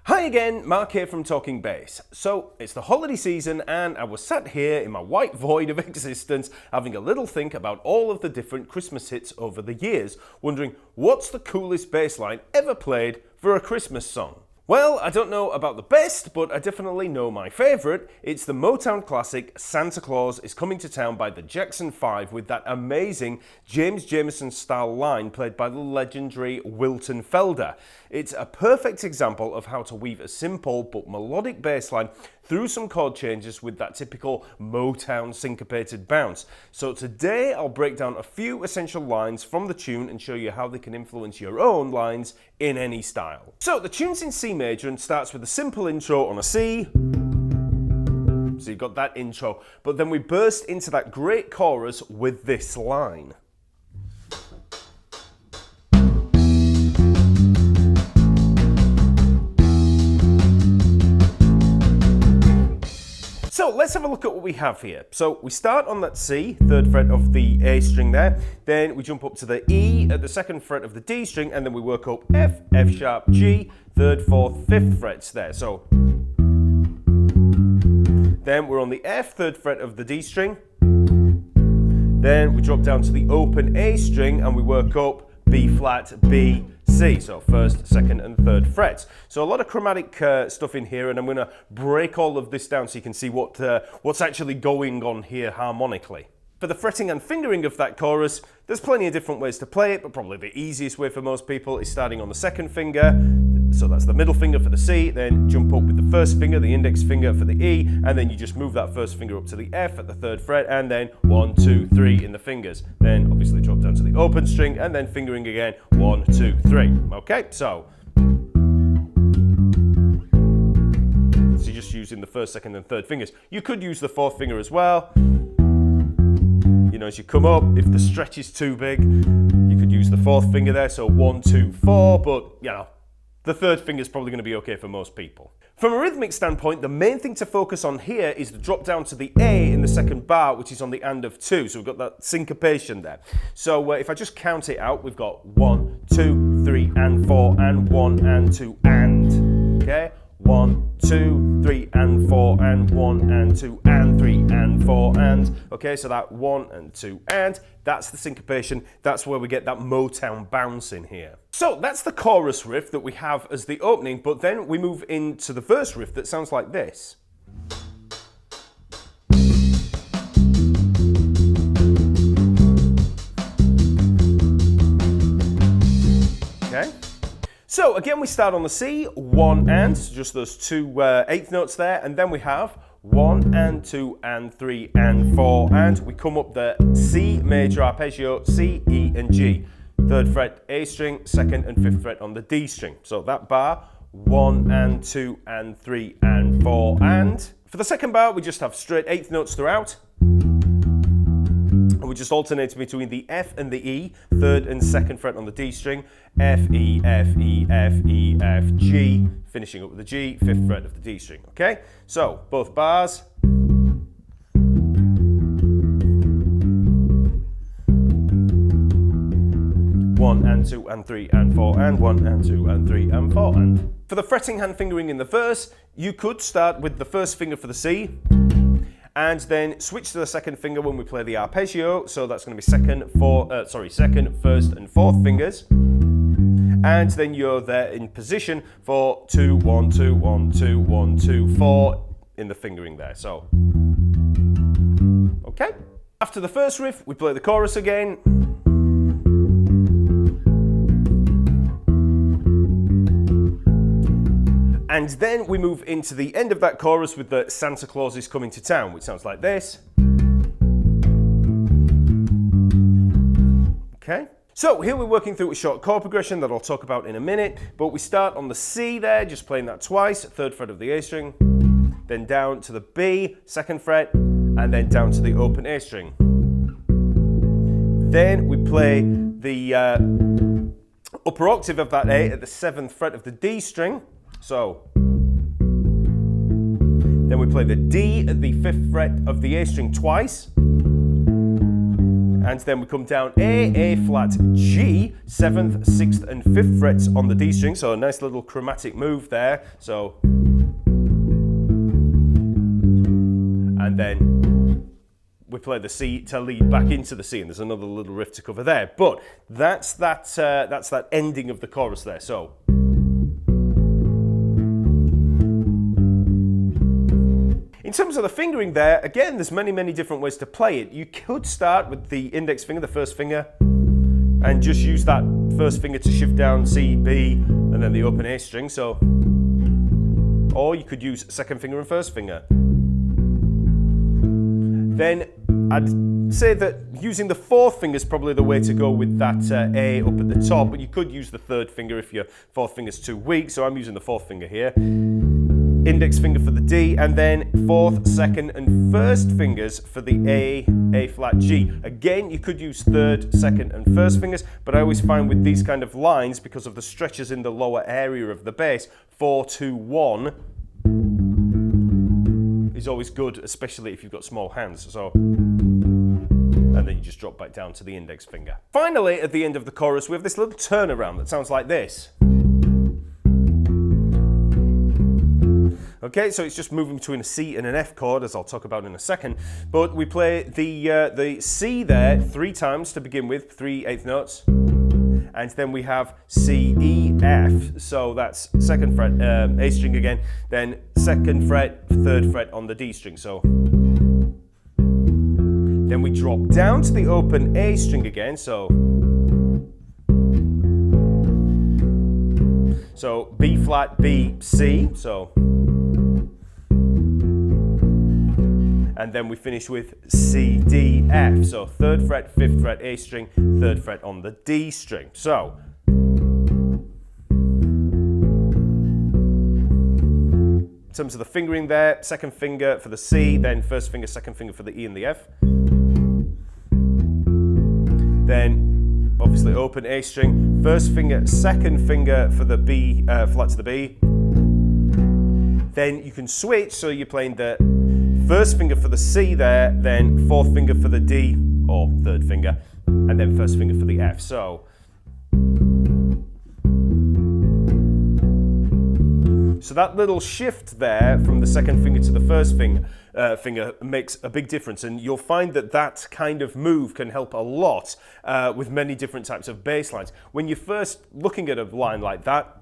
Hi again, Mark here from Talkingbass. So, it's the holiday season and I was sat here in my white void of existence having a little think about all of the different Christmas hits over the years, wondering what's the coolest bass line ever played for a Christmas song? Well, I don't know about the best, but I definitely know my favourite. It's the Motown classic Santa Claus is Coming to Town by the Jackson 5 with that amazing James Jamerson style line played by the legendary Wilton Felder. It's a perfect example of how to weave a simple but melodic bass line through some chord changes with that typical Motown syncopated bounce. So today I'll break down a few essential lines from the tune and show you how they can influence your own lines in any style. So the tune's in C major and starts with a simple intro on a C. So you've got that intro, but then we burst into that great chorus with this line. So let's have a look at what we have here. So we start on that C, 3rd fret of the A string there, then we jump up to the E at the 2nd fret of the D string, and then we work up F, F sharp, G, 3rd, 4th, 5th frets there. So then we're on the F, 3rd fret of the D string, then we drop down to the open A string and we work up B flat, B, C, so 1st, 2nd and 3rd frets. So a lot of chromatic stuff in here, and I'm going to break all of this down so you can see what's actually going on here harmonically. For the fretting and fingering of that chorus, there's plenty of different ways to play it, but probably the easiest way for most people is starting on the 2nd finger. So that's the middle finger for the C, then jump up with the 1st finger, the index finger for the E, and then you just move that 1st finger up to the F at the 3rd fret, and then 1, 2, 3 in the fingers. Then obviously drop down to the open string, and then fingering again, 1, 2, 3. Okay, so you're just using the 1st, 2nd, and 3rd fingers. You could use the 4th finger as well. You know, as you come up, if the stretch is too big, you could use the 4th finger there, so 1, 2, 4, but, you know, the 3rd finger is probably going to be okay for most people. From a rhythmic standpoint, the main thing to focus on here is the drop down to the A in the 2nd bar, which is on the and of 2. So we've got that syncopation there. So if I just count it out, we've got 1, 2, 3, and 4, and 1, and 2, and. Okay? 1, 2, 3, and 4, and 1, and 2, and 3, and 4, and. Okay, so that 1 and 2, and. That's the syncopation. That's where we get that Motown bounce in here. So that's the chorus riff that we have as the opening, but then we move into the verse riff that sounds like this. Okay. So again, we start on the C, 1 and, just those two eighth notes there, and then we have 1 and 2 and 3 and 4, and we come up the C major arpeggio, C, E and G. 3rd fret A string, 2nd and 5th fret on the D string. So that bar, 1 and 2 and 3 and 4 and. For the 2nd bar, we just have straight 8th notes throughout. And we just alternate between the F and the E, 3rd and 2nd fret on the D string, F, E, F, E, F, E, F, G, finishing up with the G, 5th fret of the D string, okay? So, both bars. One and 2 and 3 and 4 and 1 and 2 and 3 and 4 and. For the fretting hand fingering in the verse, you could start with the 1st finger for the C, and then switch to the 2nd finger when we play the arpeggio. So that's going to be 2nd, 1st, and 4th fingers. And then you're there in position for 2, 1, 2, 1, 2, 1, 2, 4 in the fingering there. So, okay. After the first riff, we play the chorus again. And then we move into the end of that chorus with the Santa Claus is Coming to Town, which sounds like this. Okay. So here we're working through a short chord progression that I'll talk about in a minute, but we start on the C there, just playing that twice, 3rd fret of the A string, then down to the B, 2nd fret, and then down to the open A string. Then we play the upper octave of that A at the 7th fret of the D string. So, then we play the D at the 5th fret of the A string twice, and then we come down A flat, G, 7th, 6th and 5th frets on the D string, so a nice little chromatic move there. So, and then we play the C to lead back into the C, and there's another little riff to cover there. But that's that ending of the chorus there. So. In terms of the fingering there, again, there's many different ways to play it. You could start with the index finger, the first finger, and just use that first finger to shift down C, B, and then the open A string. So, or you could use second finger and first finger. Then I'd say that using the fourth finger is probably the way to go with that A up at the top, but you could use the third finger if your fourth finger's too weak, so I'm using the fourth finger here. Index finger for the D, and then fourth, second, and first fingers for the A flat, G. Again, you could use third, second, and first fingers, but I always find with these kind of lines, because of the stretches in the lower area of the bass, 4, 2, 1 is always good, especially if you've got small hands. So, and then you just drop back down to the index finger. Finally, at the end of the chorus, we have this little turnaround that sounds like this. Okay, so it's just moving between a C and an F chord, as I'll talk about in a second. But we play the C there 3 times to begin with, 3 eighth notes. And then we have C, E, F. So that's second fret, A string again, then second fret, third fret on the D string. So then we drop down to the open A string again. So B flat, B, C. So. And then we finish with C, D, F. So 3rd fret, 5th fret, A string, 3rd fret on the D string. So, in terms of the fingering there, second finger for the C, then first finger, second finger for the E and the F. Then, obviously open A string, first finger, second finger for the B, flat to the B. Then you can switch, so you're playing the first finger for the C there, then fourth finger for the D, or third finger, and then first finger for the F. So that little shift there from the second finger to the first finger makes a big difference, and you'll find that that kind of move can help a lot with many different types of bass lines. When you're first looking at a line like that,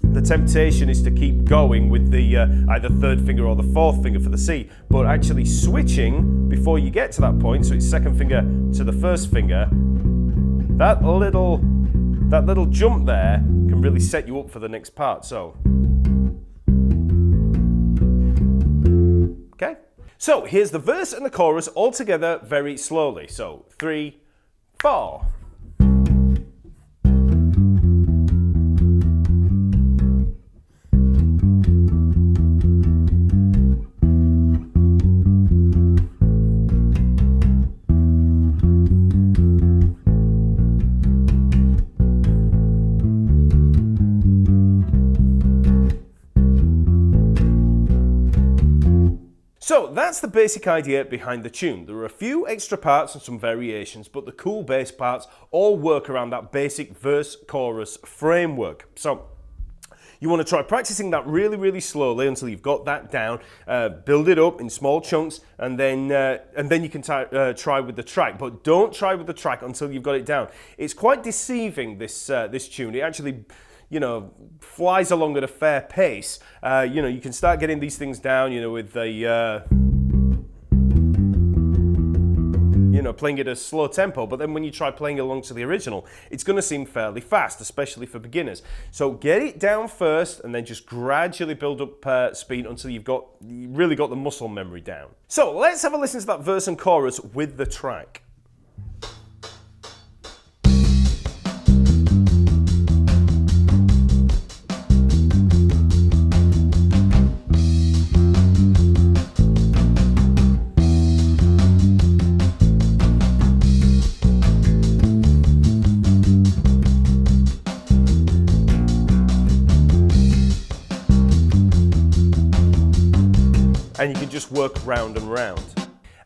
the temptation is to keep going with the either third finger or the fourth finger for the C, but actually switching before you get to that point, so it's second finger to the first finger, that little jump there can really set you up for the next part. So, okay. So here's the verse and the chorus all together very slowly. So 3, 4. So that's the basic idea behind the tune. There are a few extra parts and some variations, but the cool bass parts all work around that basic verse-chorus framework. So you want to try practicing that really slowly until you've got that down, build it up in small chunks, and then you can try with the track. But don't try with the track until you've got it down. It's quite deceiving, this tune. It actually, flies along at a fair pace. You can start getting these things down, with the, playing it at a slow tempo, but then when you try playing along to the original, it's going to seem fairly fast, especially for beginners. So get it down first, and then just gradually build up speed until you really got the muscle memory down. So let's have a listen to that verse and chorus with the track. And you can just work round and round.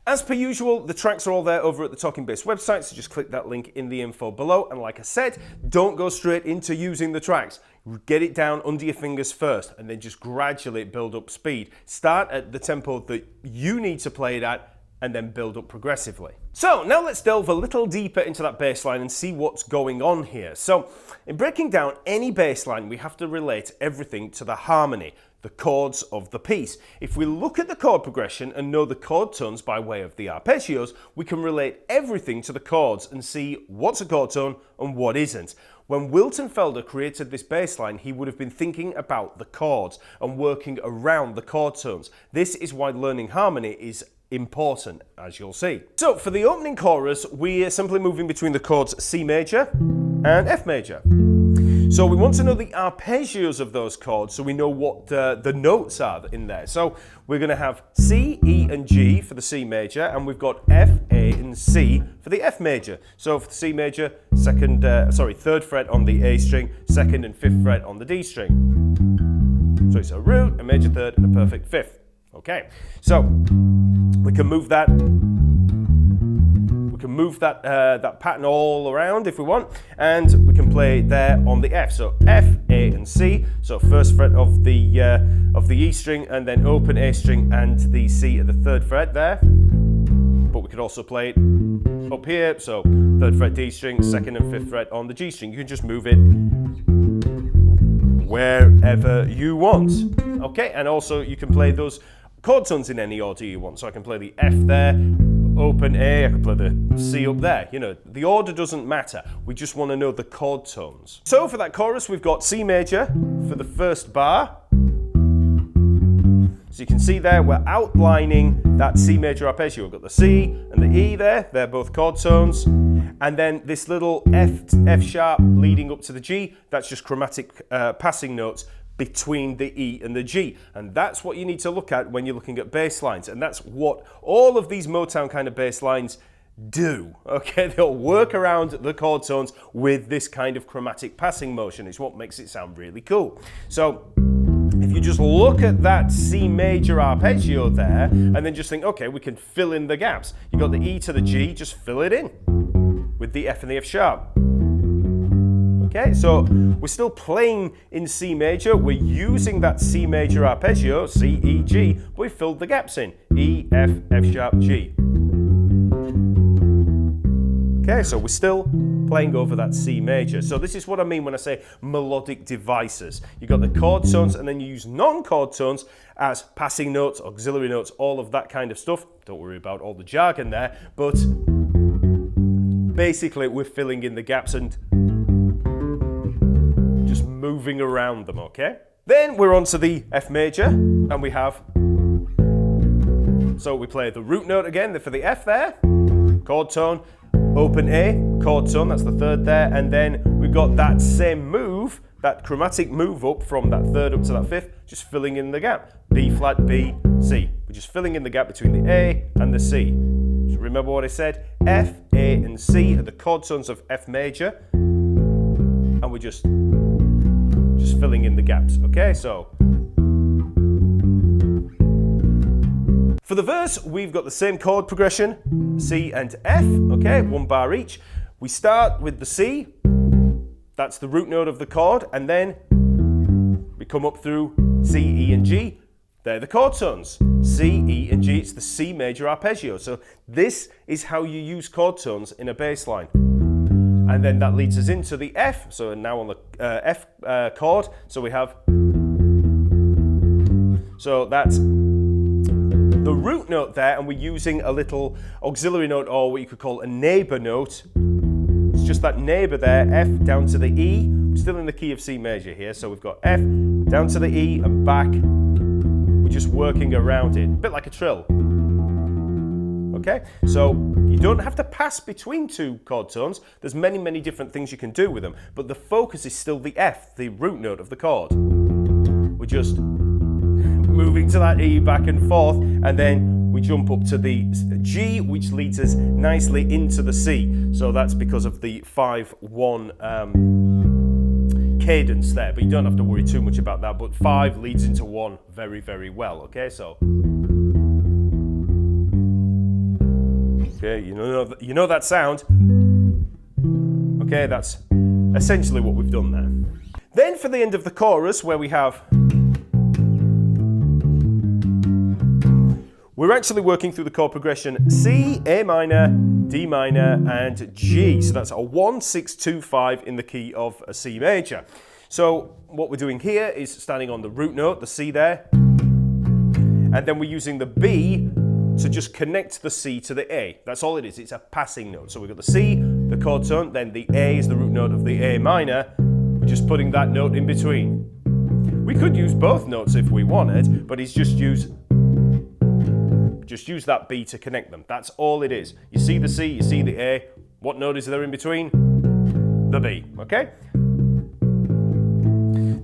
As per usual, the tracks are all there over at the Talkingbass website, so just click that link in the info below. And like I said, don't go straight into using the tracks. Get it down under your fingers first, and then just gradually build up speed. Start at the tempo that you need to play it at, and then build up progressively. So now let's delve a little deeper into that bass line and see what's going on here. So in breaking down any bass line, we have to relate everything to the harmony, the chords of the piece. If we look at the chord progression and know the chord tones by way of the arpeggios, we can relate everything to the chords and see what's a chord tone and what isn't. When Wilton Felder created this bass line, he would have been thinking about the chords and working around the chord tones. This is why learning harmony is important, as you'll see. So for the opening chorus, we're simply moving between the chords C major and F major. So we want to know the arpeggios of those chords so we know what the notes are in there. So we're going to have C, E and G for the C major, and we've got F, A and C for the F major. So for the C major, third fret on the A string, second and fifth fret on the D string. So it's a root, a major third and a perfect fifth. Okay, so we can move that that pattern all around if we want, and we can play there on the F. So F, A and C, so first fret of the E string, and then open A string and the C at the third fret there. But we could also play it up here, so third fret D string, second and fifth fret on the G string. You can just move it wherever you want. Okay, and also you can play those chord tones in any order you want. So I can play the F there, open A, I can play the C up there. You know, the order doesn't matter. We just want to know the chord tones. So for that chorus, we've got C major for the first bar. So you can see there, we're outlining that C major arpeggio. We've got the C and the E there, they're both chord tones. And then this little F sharp leading up to the G, that's just chromatic passing notes between the E and the G. And that's what you need to look at when you're looking at bass lines. And that's what all of these Motown kind of bass lines do. Okay, they'll work around the chord tones with this kind of chromatic passing motion. It's what makes it sound really cool. So if you just look at that C major arpeggio there, and then just think, okay, we can fill in the gaps. You've got the E to the G, just fill it in with the F and the F sharp. Okay, so we're still playing in C major, we're using that C major arpeggio, C, E, G, but we filled the gaps in, E, F, F sharp, G. Okay, so we're still playing over that C major. So this is what I mean when I say melodic devices. You've got the chord tones, and then you use non-chord tones as passing notes, auxiliary notes, all of that kind of stuff. Don't worry about all the jargon there, but basically we're filling in the gaps and just moving around them, okay? Then we're on to the F major, and we have, so we play the root note again for the F there, chord tone, open A, chord tone, that's the third there, and then we've got that same move, that chromatic move up from that third up to that fifth, just filling in the gap. B flat, B, C. We're just filling in the gap between the A and the C. So remember what I said? F, A, and C are the chord tones of F major, and we're just filling in the gaps, okay? So for the verse, we've got the same chord progression, C and F, okay, one bar each. We start with the C, that's the root note of the chord, and then we come up through C, E, and G. They're the chord tones, C, E, and G. It's the C major arpeggio. So this is how you use chord tones in a bass line. And then that leads us into the F. So now on the F chord, so we have, so that's the root note there, and we're using a little auxiliary note, or what you could call a neighbor note. It's just that neighbor there, F down to the E. We're still in the key of C major here, so we've got F down to the E and back. We're just working around it, a bit like a trill. Okay, so you don't have to pass between two chord tones. There's many, many different things you can do with them, but the focus is still the F, the root note of the chord. We're just moving to that E back and forth, and then we jump up to the G, which leads us nicely into the C. So that's because of the 5-1 cadence there, but you don't have to worry too much about that. But 5 leads into 1 very, very well. Okay, so Okay, you know that sound. Okay, that's essentially what we've done there. Then for the end of the chorus, where we have, we're actually working through the chord progression C, A minor, D minor, and G. So that's a 1, 6, 2, 5 in the key of a C major. So what we're doing here is standing on the root note, the C there, and then we're using the B to just connect the C to the A. That's all it is. It's a passing note. So we've got the C, the chord tone, then the A is the root note of the A minor. We're just putting that note in between. We could use both notes if we wanted, but it's just use that B to connect them. That's all it is. You see the C, you see the A. What note is there in between? The B, okay?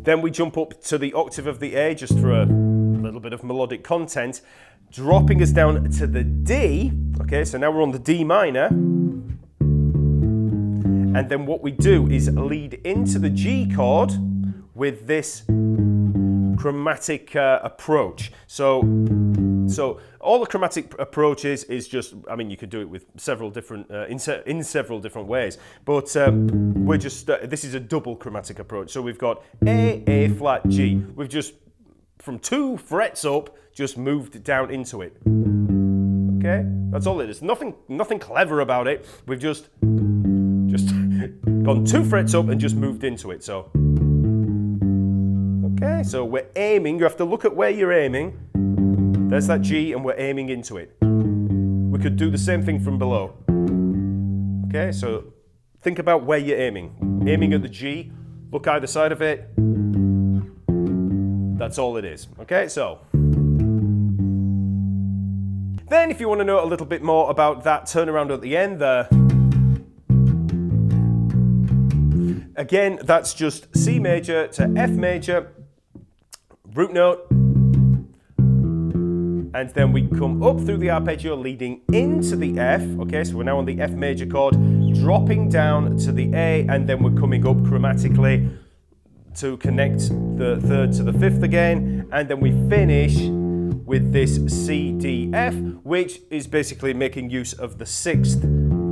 Then we jump up to the octave of the A just for a little bit of melodic content, dropping us down to the D. Okay, so now we're on the D minor. And then what we do is lead into the G chord with this chromatic approach. So all the chromatic approach is just, I mean, you could do it with several different, in several different ways, but we're just, this is a double chromatic approach. So we've got A flat, G. We've just, from 2 frets up, just moved down into it. Okay, that's all it is. Nothing clever about it. We've just gone 2 frets up and just moved into it. So, okay, so we're aiming. You have to look at where you're aiming. There's that G, and we're aiming into it. We could do the same thing from below. Okay, so think about where you're aiming. Aiming at the G, look either side of it. That's all it is. Okay, so. Then if you want to know a little bit more about that turnaround at the end there, again, that's just C major to F major, root note, and then we come up through the arpeggio leading into the F. Okay, so we're now on the F major chord, dropping down to the A, and then we're coming up chromatically to connect the 3rd to the 5th again, and then we finish with this C, D, F, which is basically making use of the 6th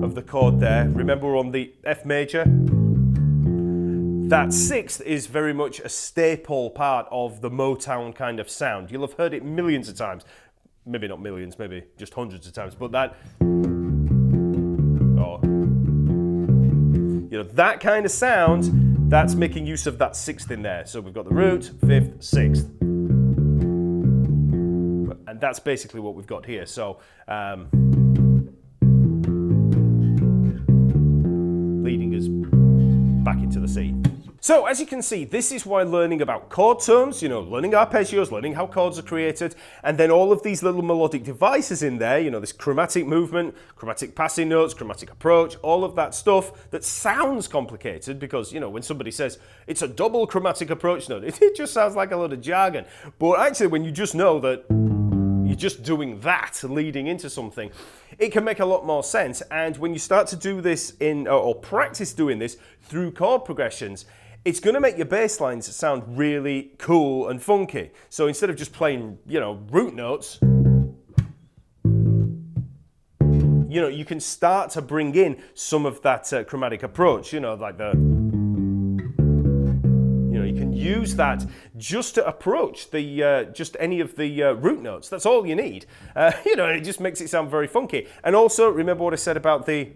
of the chord there. Remember, we're on the F major. That 6th is very much a staple part of the Motown kind of sound. You'll have heard it millions of times. Maybe not millions, maybe just hundreds of times, but that, that kind of sound, that's making use of that 6th in there. So we've got the root, 5th, 6th. And that's basically what we've got here. So, leading us back into the C. So as you can see, this is why learning about chord tones, learning arpeggios, learning how chords are created, and then all of these little melodic devices in there, this chromatic movement, chromatic passing notes, chromatic approach, all of that stuff that sounds complicated because, when somebody says it's a double chromatic approach note, it just sounds like a lot of jargon. But actually, when you just know that you're just doing that leading into something, it can make a lot more sense. And when you start to do this or practice doing this through chord progressions, it's going to make your bass lines sound really cool and funky. So instead of just playing, root notes, you can start to bring in some of that chromatic approach, like the, you can use that just to approach the, just any of the root notes. That's all you need. It just makes it sound very funky. And also, remember what I said about the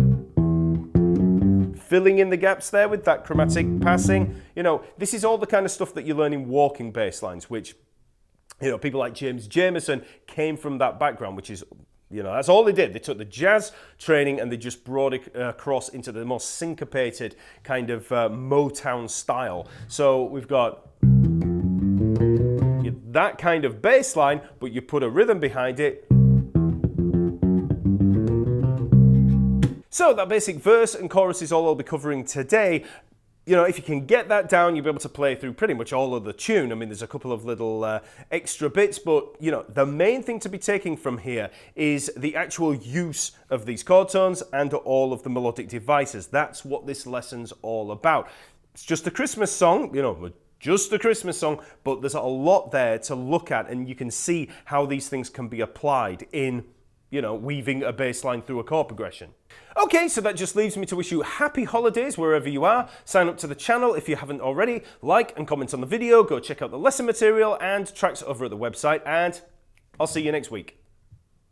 filling in the gaps there with that chromatic passing. This is all the kind of stuff that you learn in walking bass lines, which, people like James Jamerson came from that background, which is, that's all they did. They took the jazz training and they just brought it across into the more syncopated kind of Motown style. So we've got that kind of bass line, but you put a rhythm behind it. So that basic verse and chorus is all I'll be covering today. If you can get that down, you'll be able to play through pretty much all of the tune. I mean, there's a couple of little extra bits, but, the main thing to be taking from here is the actual use of these chord tones and all of the melodic devices. That's what this lesson's all about. It's just a Christmas song, just a Christmas song, but there's a lot there to look at, and you can see how these things can be applied in you know, weaving a bass line through a chord progression. Okay, so that just leaves me to wish you happy holidays wherever you are. Sign up to the channel if you haven't already, like and comment on the video, go check out the lesson material and tracks over at the website, and I'll see you next week.